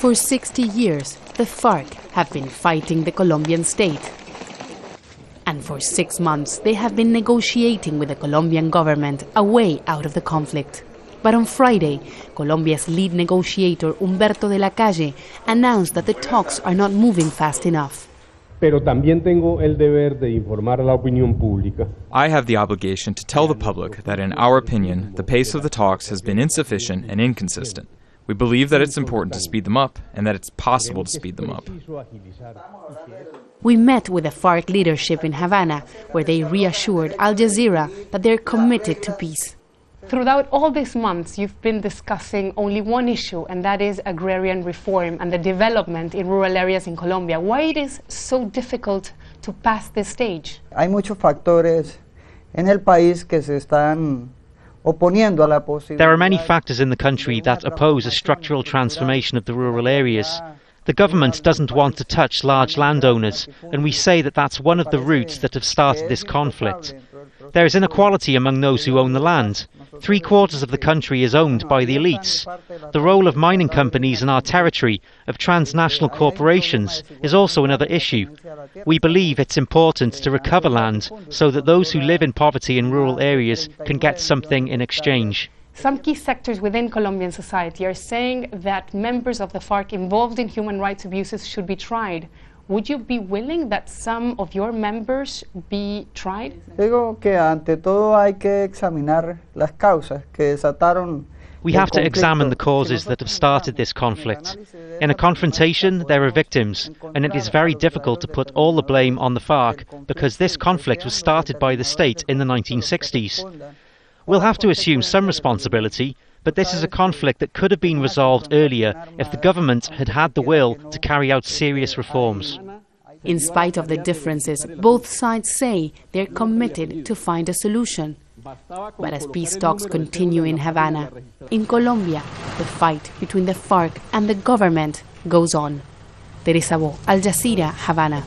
For 60 years, the FARC have been fighting the Colombian state. And for 6 months, they have been negotiating with the Colombian government a way out of the conflict. But on Friday, Colombia's lead negotiator, Humberto de la Calle, announced that the talks are not moving fast enough. Pero también tengo el deber de informar a la opinión pública. I have the obligation to tell the public that in our opinion, the pace of the talks has been insufficient and inconsistent. We believe that it's important to speed them up and that it's possible to speed them up. We met with the FARC leadership in Havana, where they reassured Al Jazeera that they're committed to peace. Throughout all these months, you've been discussing only one issue, and that is agrarian reform and the development in rural areas in Colombia. Why it is so difficult to pass this stage? Hay muchos factores en el país que se están oponiendo a la posibilidad. There are many factors in the country that oppose a structural transformation of the rural areas. The government doesn't want to touch large landowners, and we say that that's one of the roots that have started this conflict. There is inequality among those who own the land. 3/4 of the country is owned by the elites. The role of mining companies in our territory, of transnational corporations, is also another issue. We believe it's important to recover land so that those who live in poverty in rural areas can get something in exchange. Some key sectors within Colombian society are saying that members of the FARC involved in human rights abuses should be tried. Would you be willing that some of your members be tried? Digo que ante todo hay que examinar las causas que desataron. We have to examine the causes that have started this conflict. In a confrontation, there are victims, and it is very difficult to put all the blame on the FARC because this conflict was started by the state in the 1960s. We'll have to assume some responsibility, but this is a conflict that could have been resolved earlier if the government had had the will to carry out serious reforms. In spite of the differences, both sides say they're committed to find a solution. But as peace talks continue in Havana, in Colombia, the fight between the FARC and the government goes on. Teresa Bo, Al Jazeera, Havana.